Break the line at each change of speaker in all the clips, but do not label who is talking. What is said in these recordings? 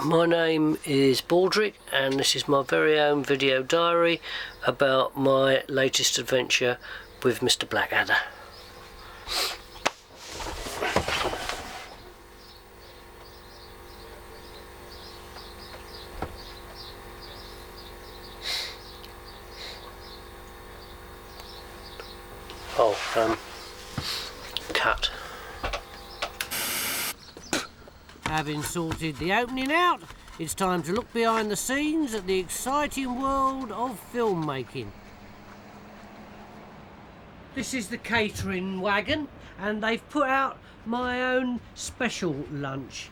My name is Baldrick, and this is my very own video diary about my latest adventure with Mr. Blackadder. Cut. Having sorted the opening out, it's time to look behind the scenes at the exciting world of filmmaking. This is the catering wagon, and they've put out my own special lunch.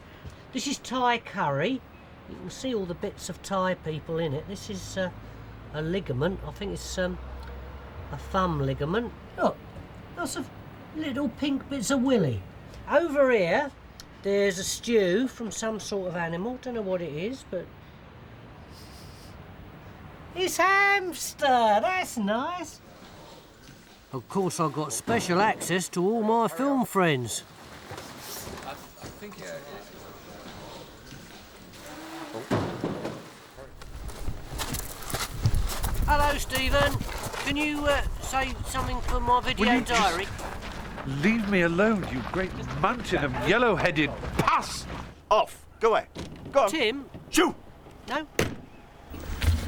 This is Thai curry. You can see all the bits of Thai people in it. This is a ligament. I think it's a thumb ligament. Look, lots of little pink bits of willy. Over here, there's a stew from some sort of animal. Don't know what it is, but it's hamster. That's nice. Of course, I've got special access to all my film friends. Hello, Stephen. Can you say something for my video diary?
Leave me alone, you great mountain of yellow-headed pus!
Off. Go away. Go on.
Tim?
Shoo!
No?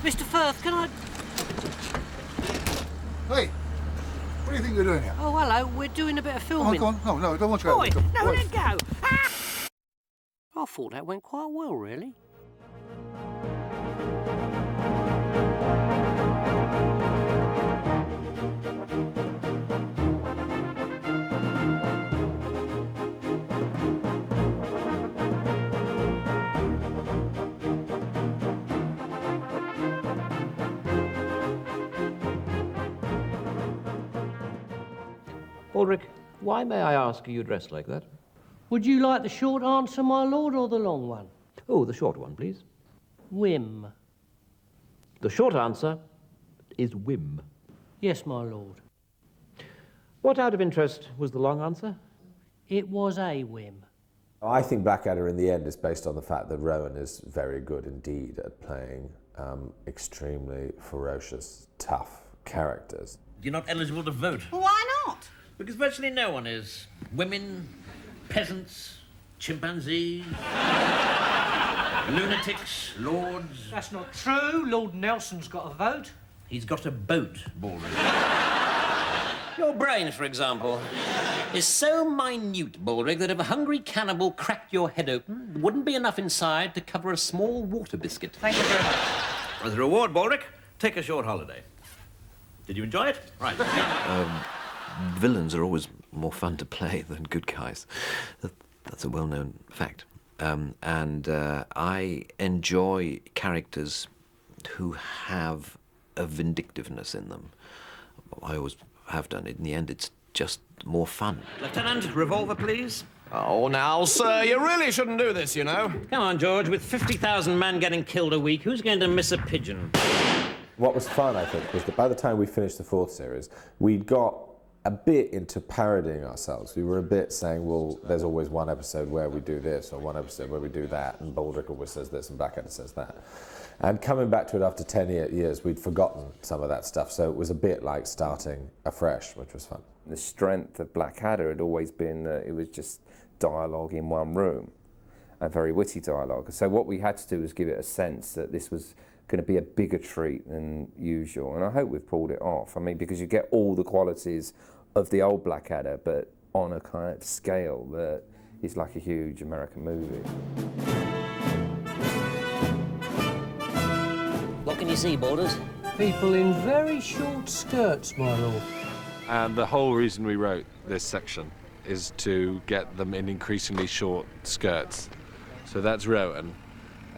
Mr. Firth, can I...
Hey, what do you think you're doing here?
Oh, hello. We're doing a bit of
Oh,
filming.
go on. No, I don't want you
Boy,
to
no, let go. Ah! I thought that went quite well, really.
Baldrick, why, may I ask, are you dressed like that?
Would you like the short answer, my lord, or the long one?
Oh, the short one, please.
Whim.
The short answer is whim.
Yes, my lord.
What, out of interest, was the long answer?
It was a whim.
I think Blackadder in the end is based on the fact that Rowan is very good indeed at playing extremely ferocious, tough characters.
You're not eligible to vote.
Why not?
Because virtually no one is. Women, peasants, chimpanzees, lunatics, lords.
That's not true. Lord Nelson's got a vote.
He's got a boat, Baldrick.
Your brain, for example, is so minute, Baldrick, that if a hungry cannibal cracked your head open, there wouldn't be enough inside to cover a small water biscuit.
Thank you very much. As a reward, Baldrick, take a short holiday. Did you enjoy it? Right.
Villains are always more fun to play than good guys. That's a well-known fact. I enjoy characters who have a vindictiveness in them. I always have done it. In the end, it's just more fun.
Lieutenant, revolver, please.
Oh, now, sir, you really shouldn't do this, you know.
Come on, George. With 50,000 men getting killed a week, who's going to miss a pigeon?
What was fun, I think, was that by the time we finished the fourth series, we'd got a bit into parodying ourselves. We were a bit saying, well, there's always one episode where we do this, or one episode where we do that, and Baldrick always says this, and Blackadder says that. And coming back to it after 10 years, we'd forgotten some of that stuff, so it was a bit like starting afresh, which was fun.
The strength of Blackadder had always been that it was just dialogue in one room, and very witty dialogue. So what we had to do was give it a sense that this was going to be a bigger treat than usual, and I hope we've pulled it off. I mean, because you get all the qualities of the old Blackadder, but on a kind of scale that is like a huge American movie.
What can you see, Borders?
People in very short skirts, my lord.
And the whole reason we wrote this section is to get them in increasingly short skirts. So that's Rowan.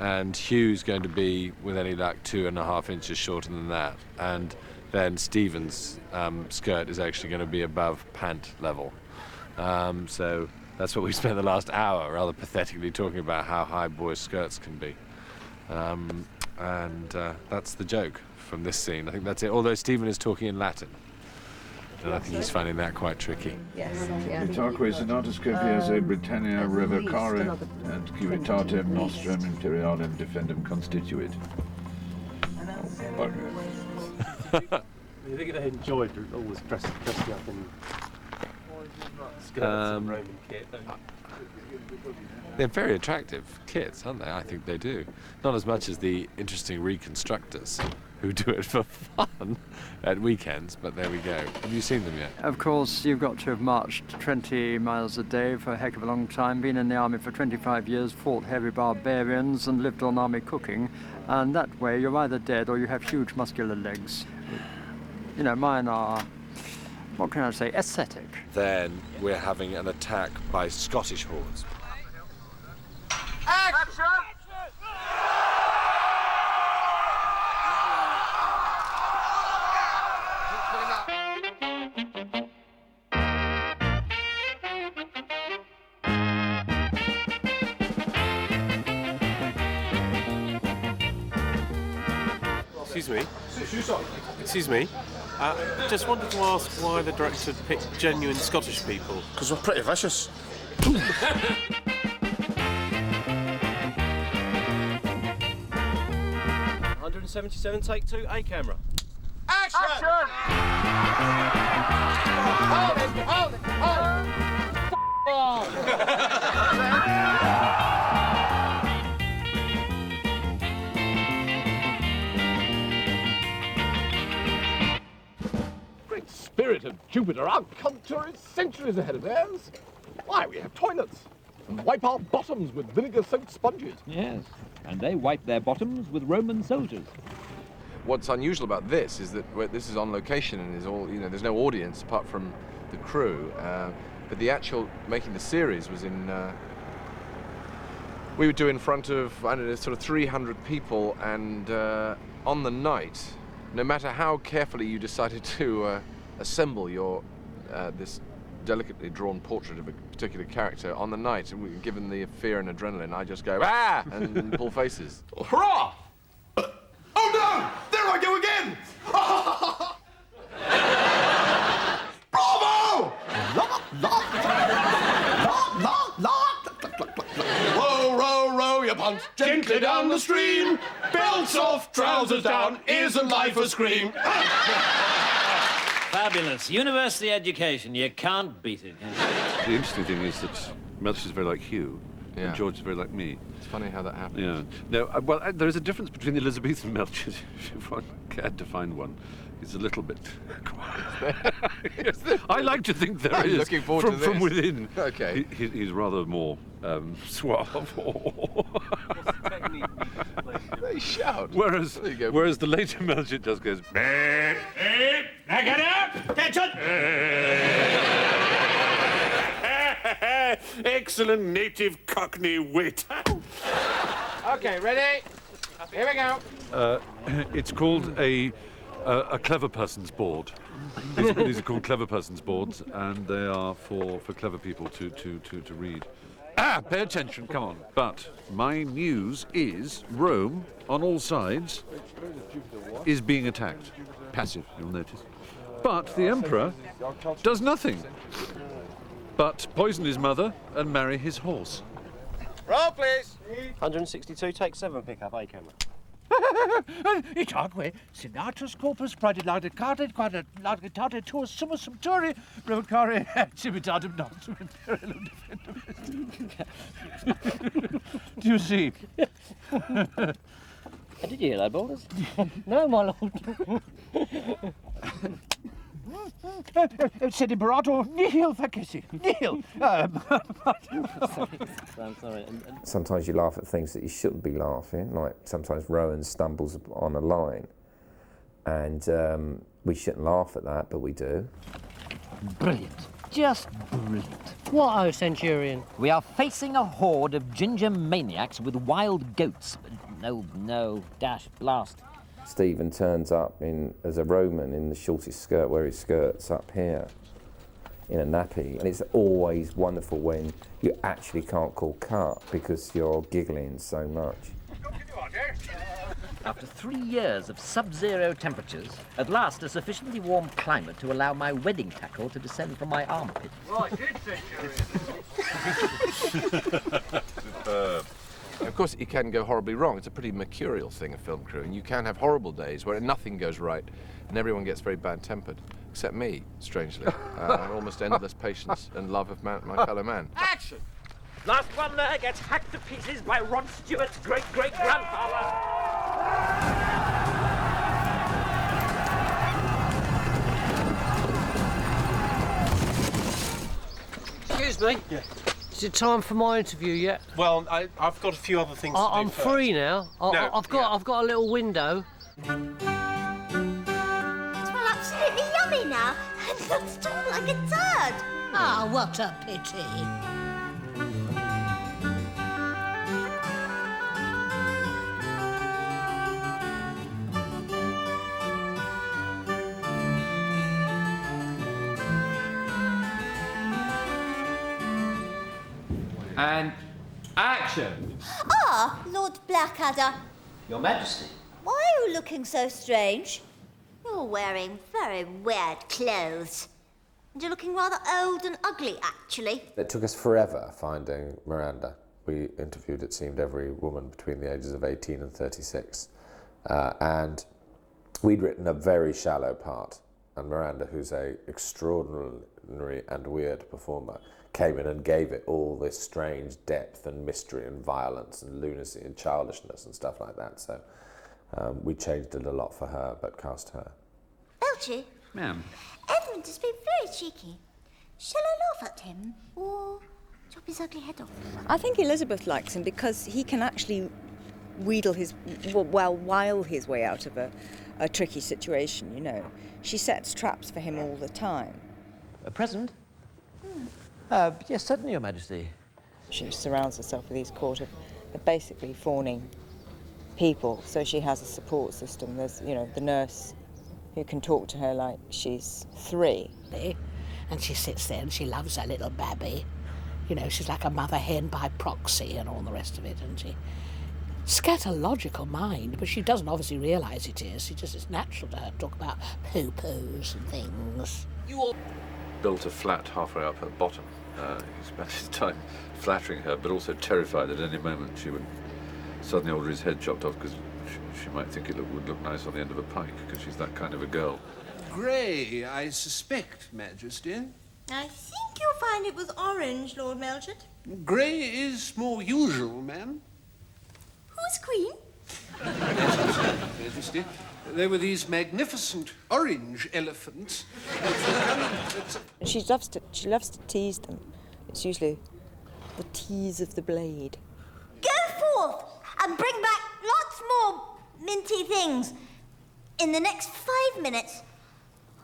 And Hugh's going to be, with any luck, 2.5 inches shorter than that. And then Stephen's skirt is actually going to be above pant level. So that's what we spent the last hour rather pathetically talking about how high boys' skirts can be. That's the joke from this scene. I think that's it, although Stephen is talking in Latin. and I think he's finding that quite tricky.
Itaque senatoscopiae Britannia revocare and civitatem nostrum imperialem defendum constituit.
You think they enjoyed always dressing up in skirts and Roman kit?
They're very attractive kits, aren't they? I think they do. Not as much as the interesting reconstructors who do it for fun at weekends, but there we go. Have you seen them yet?
Of course, you've got to have marched 20 miles a day for a heck of a long time, been in the army for 25 years, fought heavy barbarians and lived on army cooking, and that way you're either dead or you have huge muscular legs. You know, mine are, what can I say, aesthetic.
Then we're having an attack by Scottish hordes.
Action!
Excuse me. Excuse me. Just wanted to ask why the director picked genuine Scottish people.
Because we're pretty vicious.
177, take 2, A camera.
Action! Hold it, hold it, hold
Great spirit of Jupiter, our culture is centuries ahead of theirs. Why, we have toilets and wipe our bottoms with vinegar-soaked sponges.
Yes, and they wipe their bottoms with Roman soldiers.
What's unusual about this is that this is on location and is all, you know, there's no audience apart from the crew. But the actual making the series was in. We would do in front of, I don't know, sort of 300 people, and on the night, no matter how carefully you decided to assemble your this delicately drawn portrait of a particular character, on the night, given the fear and adrenaline, I just go, ah, and pull faces.
Hurrah! Oh no! There I go again! Bravo! Row, row, row your punt gently down the stream. Belts off, trousers down, isn't life a scream?
Fabulous. University education. You can't beat it.
The interesting thing is that Melch is very like Hugh, and George is very like me.
It's funny how that happens.
Yeah. No, well, there is a difference between the Elizabethan Melch, if one cared to find one. He's a little bit quiet. I like to think there is.
Looking forward to this.
From within.
Okay.
He's rather more suave.
They shout.
Whereas the later Melch just goes.
Back it up! Attention!
Excellent native Cockney wit.
Okay, ready? Here we go.
It's called a clever person's board. These are called clever person's boards, and they are for clever people to read. Pay attention, come on. But my news is Rome, on all sides, is being attacked. Passive, you'll notice. But the Emperor does nothing but poison his mother and marry his horse.
Roll, please. 162, take 7, pick up A camera.
Itaque senatus corpus praedilaudicated quadrilaudicate tuus summa sumpturi revocare civitatem nostrum imperialem defendum. Do you see?
Did you hear that, Baldus?
No, my lord.
Sed imperator nihil facessi. Nihil.
I'm sorry.
Sometimes you laugh at things that you shouldn't be laughing, like sometimes Rowan stumbles on a line, and we shouldn't laugh at that, but we do.
Brilliant. Just brilliant. What, oh, Centurion?
We are facing a horde of ginger maniacs with wild goats. No, dash, blast.
Stephen turns up as a Roman in the shortest skirt, where his skirt's up here, in a nappy. And it's always wonderful when you actually can't call cut because you're giggling so much.
After 3 years of sub-zero temperatures, at last a sufficiently warm climate to allow my wedding tackle to descend from my armpit.
Right, good
Superb. Of course, it can go horribly wrong. It's a pretty mercurial thing, a film crew, and you can have horrible days where nothing goes right and everyone gets very bad-tempered. Except me, strangely. Almost endless patience and love of my fellow man.
Action! Last one there gets hacked to pieces by Rod Stewart's great-great-grandfather.
Excuse me?
Yeah.
Is it time for my interview yet?
Well, I've got a few other things to do
I'm
first.
free now. I've got a little window.
It smells absolutely yummy now. It looks just like a turd.
Ah, what a pity.
And action!
Ah, Lord Blackadder.
Your Majesty.
Why are you looking so strange? You're wearing very weird clothes. And you're looking rather old and ugly, actually.
It took us forever finding Miranda. We interviewed, it seemed, every woman between the ages of 18 and 36. And we'd written a very shallow part. And Miranda, who's an extraordinary and weird performer, came in and gave it all this strange depth and mystery and violence and lunacy and childishness and stuff like that. So we changed it a lot for her, but cast her.
Belchy,
Ma'am.
Edmund has been very cheeky. Shall I laugh at him or chop his ugly head off?
I think Elizabeth likes him because he can actually wile his way out of a tricky situation, you know. She sets traps for him all the time.
A present? Yes, certainly, Your Majesty.
She surrounds herself with these court of basically fawning people, so she has a support system. There's, you know, the nurse who can talk to her like she's 3.
And she sits there and she loves her little babby. You know, she's like a mother hen by proxy and all the rest of it, isn't she? Scatological mind, but she doesn't obviously realise it is. It's natural to her to talk about poo-poos and things.
You all built a flat halfway up her bottom. He spent his time flattering her, but also terrified that at any moment she would suddenly order his head chopped off because she might think it would look nice on the end of a pike, because she's that kind of a girl.
Grey, I suspect, Majesty.
I think you'll find it was orange, Lord Melchett.
Grey is more usual, ma'am.
Who's Queen?
Majesty. There were these magnificent orange elephants.
She loves to tease them. It's usually the tease of the blade.
Go forth and bring back lots more minty things in the next 5 minutes,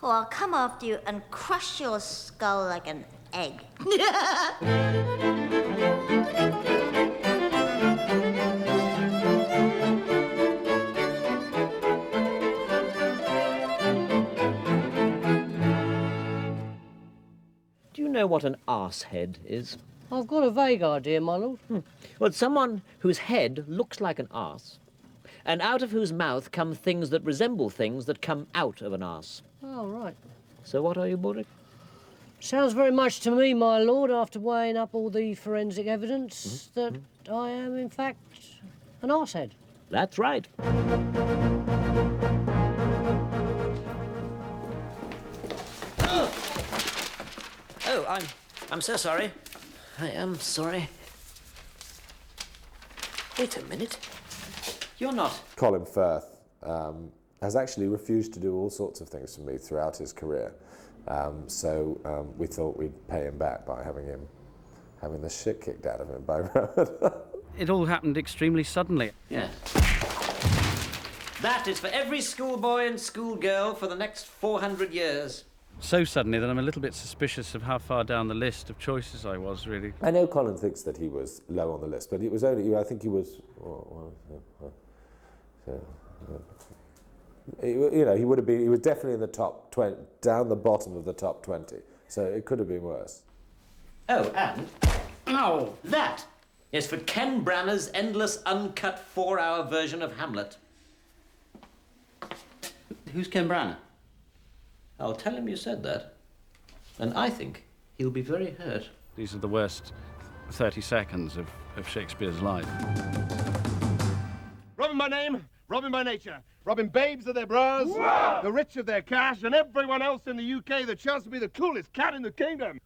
or I'll come after you and crush your skull like an egg.
Do you know what an arsehead is?
I've got a vague idea, my lord.
Well, it's someone whose head looks like an arse, and out of whose mouth come things that resemble things that come out of an arse.
Oh, right.
So what are you, Boric?
Sounds very much to me, my lord, after weighing up all the forensic evidence, that I am, in fact, an arsehead.
That's right.
Oh, I'm so sorry. I am sorry. Wait a minute. You're not...
Colin Firth has actually refused to do all sorts of things for me throughout his career. So we thought we'd pay him back by having the shit kicked out of him by Rowan.
It all happened extremely suddenly.
Yeah. That is for every schoolboy and schoolgirl for the next 400 years.
So suddenly that I'm a little bit suspicious of how far down the list of choices I was, really.
I know Colin thinks that he was low on the list, but it was only, I think he was, you know, he would have been, he was definitely in the top 20, down the bottom of the top 20, so it could have been worse.
Oh, and... Oh! That is for Ken Branagh's endless, uncut 4-hour version of Hamlet.
Who's Ken Branagh? I'll tell him you said that. And I think he'll be very hurt.
These are the worst 30 seconds of Shakespeare's life.
Robbing by name, robbing by nature. Robbing babes of their bras, the rich of their cash, and everyone else in the UK that chance to be the coolest cat in the kingdom.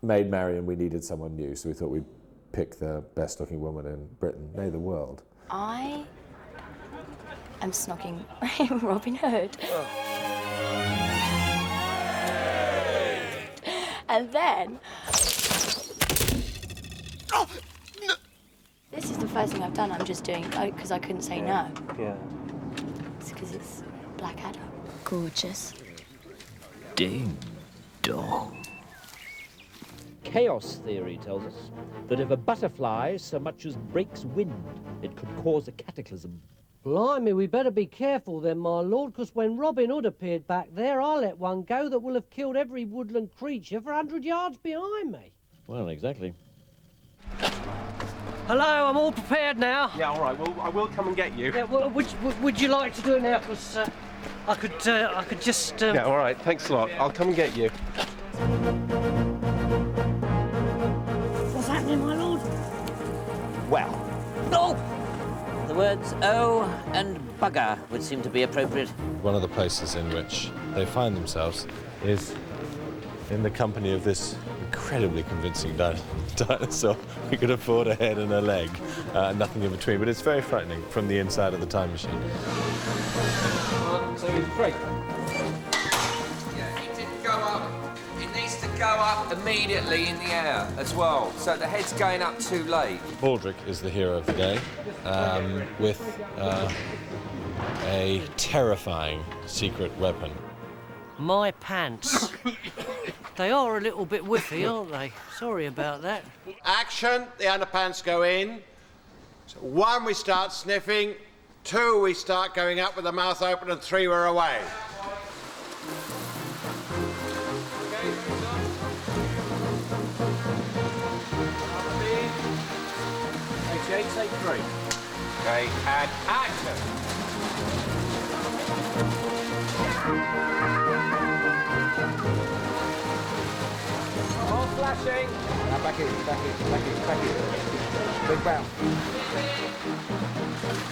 Maid Marian, we needed someone new, so we thought we'd pick the best-looking woman in Britain, nay, the world.
I am snocking Robin Hood. And then... Oh, no. This is the first thing I've done. I'm just doing because I couldn't say no.
Yeah.
It's because it's Blackadder. Gorgeous.
Ding dong.
Chaos theory tells us that if a butterfly so much as breaks wind, it could cause a cataclysm.
Blimey, we better be careful then, my lord, because when Robin Hood appeared back there, I let one go that will have killed every woodland creature for 100 yards behind me.
Well, exactly.
Hello, I'm all prepared now.
Yeah, all right. Well, I will come and get you.
Yeah, well, would you like to do it now? Because I could just...
Yeah, all right. Thanks a lot. I'll come and get you.
What's happening, my lord?
Well. No! The words "oh" and "bugger" would seem to be appropriate.
One of the places in which they find themselves is in the company of this incredibly convincing dinosaur. We could afford a head and a leg, nothing in between. But it's very frightening from the inside of the time machine.
So it's great.
Yeah, it didn't go up. It needs to go up immediately in the air as well. So the head's going up too late.
Baldric is the hero of the day, with a terrifying secret weapon.
My pants. They are a little bit whiffy, aren't they? Sorry about that.
Action, the underpants go in. So 1, we start sniffing. 2, we start going up with the mouth open, and 3, we're away.
Take 3. Okay, and action. All flashing.
Now back in. Big bounce.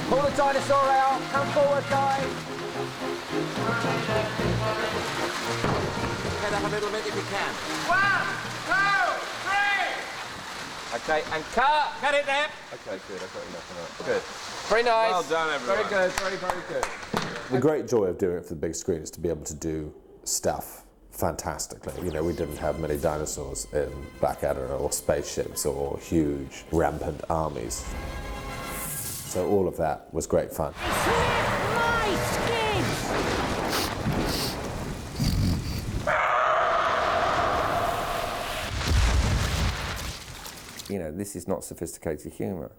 Pull the dinosaur out. Come forward, guys. Head up a little bit if you can. 1, 2, 3. Okay, and cut. Cut it there. Okay, good. I've got enough of that. Good. Very nice. Well done, everyone. Very good. Very, very good.
The great joy of doing it for the big screen is to be able to do stuff fantastically. You know, we didn't have many dinosaurs in Blackadder or spaceships or huge rampant armies. So all of that was great fun.
You know, this is not sophisticated humour,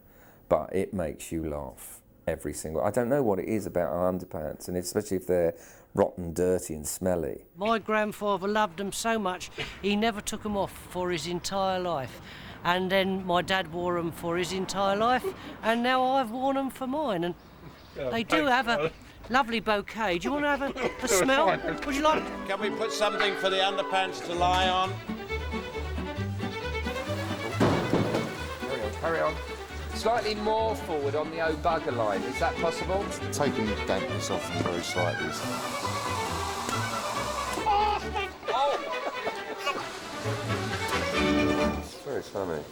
but it makes you laugh every single... I don't know what it is about our underpants, and especially if they're rotten, dirty and smelly.
My grandfather loved them so much, he never took them off for his entire life. And then my dad wore them for his entire life, and now I've worn them for mine. And they do have a lovely bouquet. Do you want to have a smell? Would you like...
Can we put something for the underpants to lie on?
Hurry on. Slightly more forward on the O bugger line. Is that possible?
Taking the dampness off them very slightly.
It's very funny.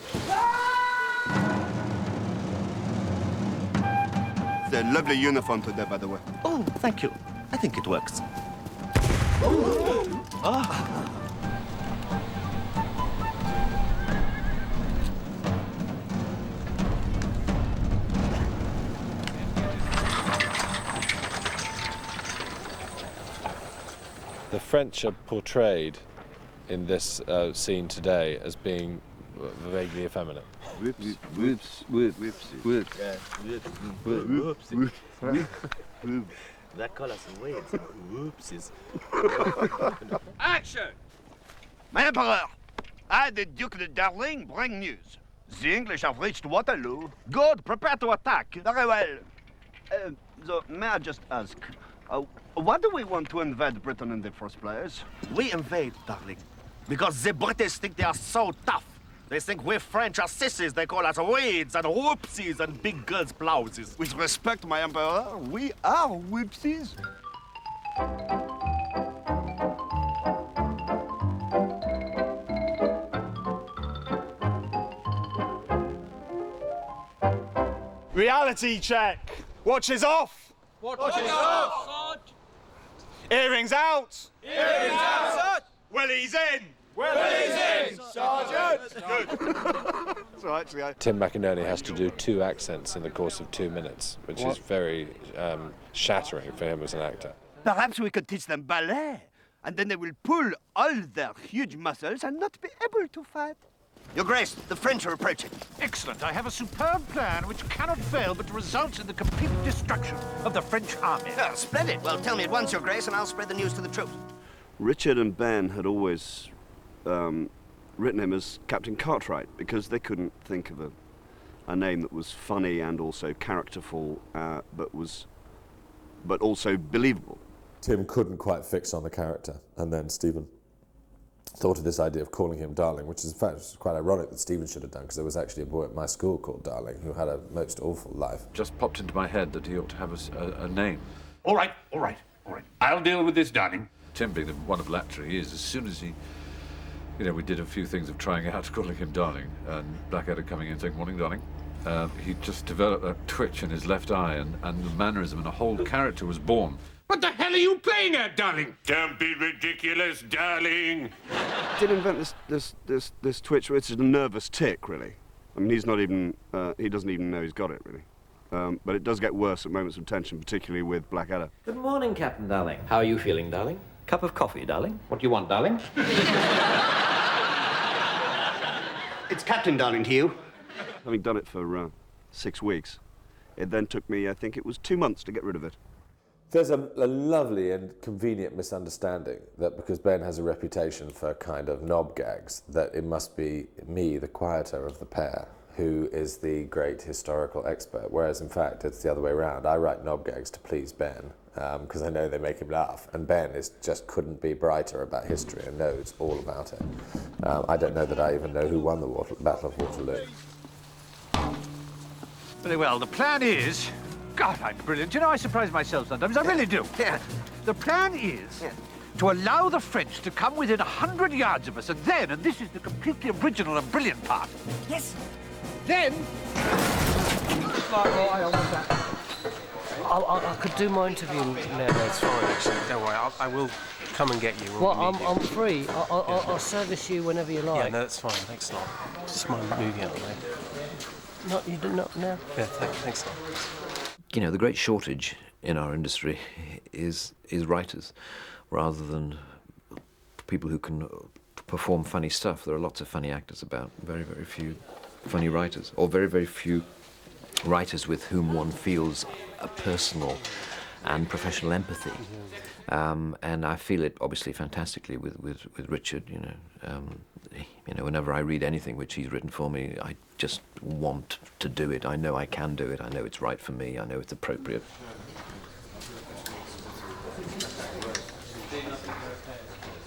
It's a lovely uniform today, by the way.
Oh, thank you. I think it works.
The French are portrayed in this scene today as being vaguely effeminate.
That call us away. Whoopsies.
Action!
My Emperor, I, the Duke de Darling, bring news. The English have reached Waterloo. God, prepare to attack. Very well. So, may I just ask, Why do we want to invade Britain in the first place?
We invade, darling, because the British think they are so tough. They think we French are sissies. They call us weeds and whoopsies and big girls' blouses.
With respect, my emperor, we are whoopsies.
Reality check. Watches off.
Watches off.
Earrings out.
Earrings out.
Willies in.
Willies in, Sergeant.
Good.
So actually,
Tim McInerney has to do 2 accents in the course of 2 minutes, which is very shattering for him as an actor.
Perhaps we could teach them ballet, and then they will pull all their huge muscles and not be able to fight.
Your Grace, the French are approaching.
Excellent. I have a superb plan which cannot fail but results in the complete destruction of the French army.
Oh, splendid. Well, tell me at once, Your Grace, and I'll spread the news to the troops.
Richard and Ben had always written him as Captain Cartwright because they couldn't think of a name that was funny and also characterful, but also believable.
Tim couldn't quite fix on the character, and then Stephen thought of this idea of calling him Darling, which is in fact quite ironic that Stephen should have done, because there was actually a boy at my school called Darling who had a most awful life.
Just popped into my head that he ought to have a name.
All right. I'll deal with this, darling.
Tim, being the wonderful actor he is, as soon as he, we did a few things of trying out calling him Darling, and Blackadder coming in saying, "Morning, darling." He just developed that twitch in his left eye, and the mannerism, and a whole character was born.
What the hell are you playing at, darling? Don't be ridiculous, darling.
Did invent this twitch, which is a nervous tick, really. I mean, he's not even he doesn't even know he's got it, really. But it does get worse at moments of tension, particularly with Blackadder.
Good morning, Captain Darling. How are you feeling, darling? Cup of coffee, darling? What do you want, darling?
It's Captain Darling to you. Having done it for 6 weeks, it then took me, I think it was 2 months to get rid of it.
There's a lovely and convenient misunderstanding that because Ben has a reputation for kind of knob gags, that it must be me, the quieter of the pair, who is the great historical expert, whereas in fact it's the other way around. I write knob gags to please Ben, because I know they make him laugh, and Ben just couldn't be brighter about history and knows all about it. I don't know that I even know who won the Battle of Waterloo.
Very well, the plan is... God, I'm brilliant. I surprise myself sometimes. I really do.
Yeah.
The plan is to allow the French to come within 100 yards of us, and then, and this is the completely original and brilliant part,
Yes.
then...
I could do my interview now.
That's fine, actually. Don't worry, I will come and get you.
Well, I'm free. I'll service you whenever you like.
Yeah, no, that's fine. Thanks a lot. Just my movie out, mate.
Not you do not now.
Yeah, thanks a lot.
The great shortage in our industry is writers, rather than people who can perform funny stuff. There are lots of funny actors about, very, very few funny writers, or very, very few writers with whom one feels a personal and professional empathy. And I feel it obviously fantastically with Richard. Whenever I read anything which he's written for me, I just want to do it. I know I can do it. I know it's right for me. I know it's appropriate.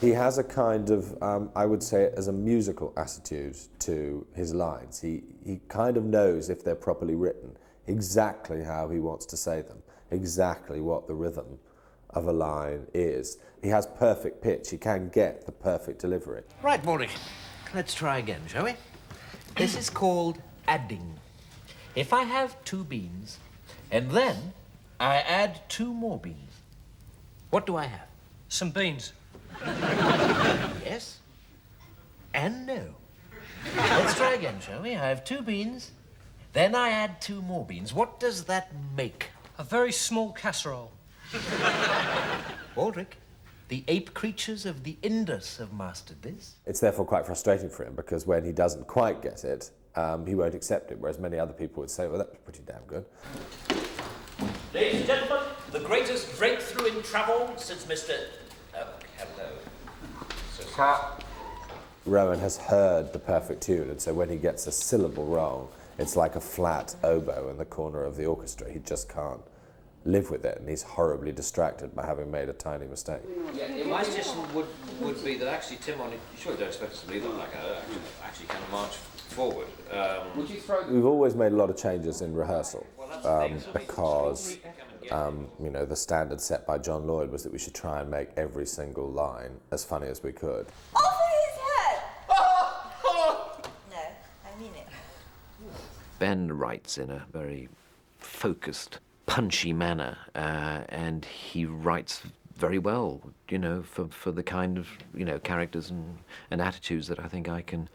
He has a kind of, I would say, as a musical attitude to his lines. He kind of knows, if they're properly written, exactly how he wants to say them, exactly what the rhythm of a line is. He has perfect pitch. He can get the perfect delivery.
Right, Maury. Let's try again, shall we? This is called adding. If I have 2 beans, and then I add 2 more beans, what do I have?
Some beans.
Yes and no. Let's try again, shall we? I have 2 beans, then I add 2 more beans. What does that make?
A very small casserole.
Aldrich, the ape creatures of the Indus have mastered this.
It's therefore quite frustrating for him, because when he doesn't quite get it, he won't accept it, whereas many other people would say, well, that was pretty damn good.
Ladies and gentlemen, the greatest breakthrough in travel since Mr... Oh, hello.
Rowan has heard the perfect tune, and so when he gets a syllable wrong, it's like a flat oboe in the corner of the orchestra. He just can't live with it, and he's horribly distracted by having made a tiny mistake.
Yeah, my suggestion would be that actually, Tim, you surely don't expect us to leave that like actually kind of march forward. Would you throw?
We've always made a lot of changes in rehearsal because you know, the standard set by John Lloyd was that we should try and make every single line as funny as we could.
Over his head! No, I mean it.
Ben writes in a very focused, punchy manner, and he writes very well, you know, for the kind of, you know, characters and attitudes that I think I can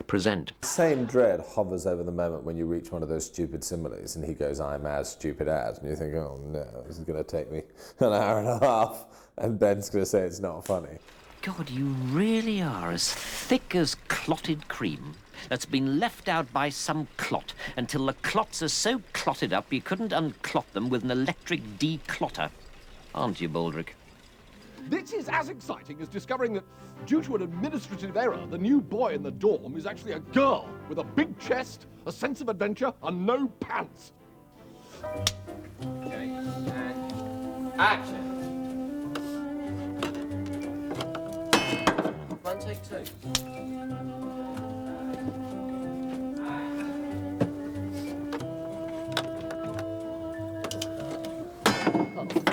present.
The same dread hovers over the moment when you reach one of those stupid similes and he goes, "I'm as stupid as," and you think, oh no, this is going to take me an hour and a half, and Ben's going to say it's not funny.
God, you really are as thick as clotted cream that's been left out by some clot until the clots are so clotted up you couldn't unclot them with an electric declotter. Aren't you, Baldrick?
This is as exciting as discovering that, due to an administrative error, the new boy in the dorm is actually a girl with a big chest, a sense of adventure, and no pants.
Okay, and action. One, take two.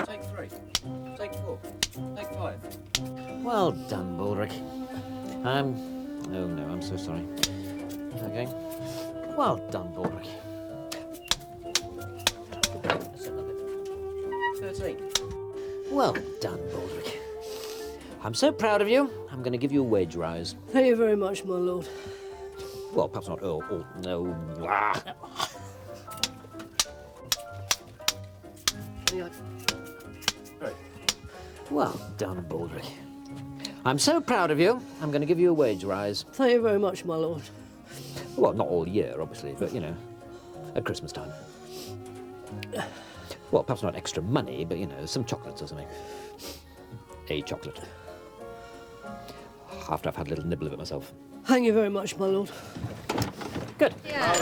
Take three. Take four. Take five. Well done, Baldrick. Oh no, I'm so sorry. Okay. Well done, Baldrick. 13. Well done, Baldrick. I'm so proud of you. I'm going to give you a wage rise.
Thank you very much, my lord.
Well, perhaps not. Oh no. Ah. Well done, Baldrick. I'm so proud of you. I'm going to give you a wage rise.
Thank you very much, my lord.
Well, not all year, obviously, but, you know, at Christmas time. Well, perhaps not extra money, but, you know, some chocolates or something. A chocolate. After I've had a little nibble of it myself.
Thank you very much, my lord.
Good.
Yeah.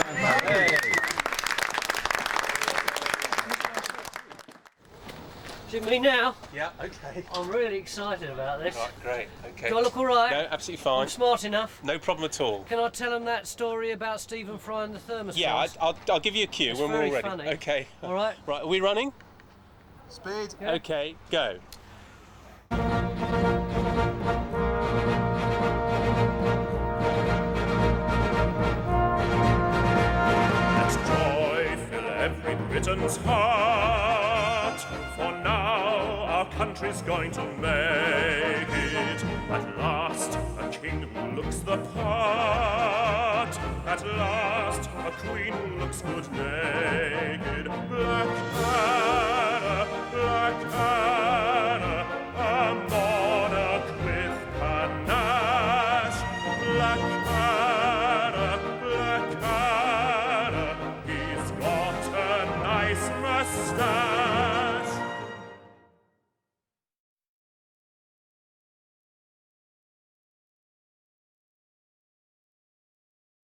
See me now?
Yeah, okay.
I'm really excited about this.
Right, great, okay.
Do I look all right?
No, absolutely fine.
I'm smart enough?
No problem at all.
Can I tell them that story about Stephen Fry and the thermos?
Yeah, I'll give you a cue when we're all ready.
Funny.
Okay.
All right.
Right, are we running?
Speed.
Yeah.
Okay, go.
Let joy fill every Briton's heart, for now our country's going to make it. At last, a king who looks the part. At last, a queen who looks good naked. Black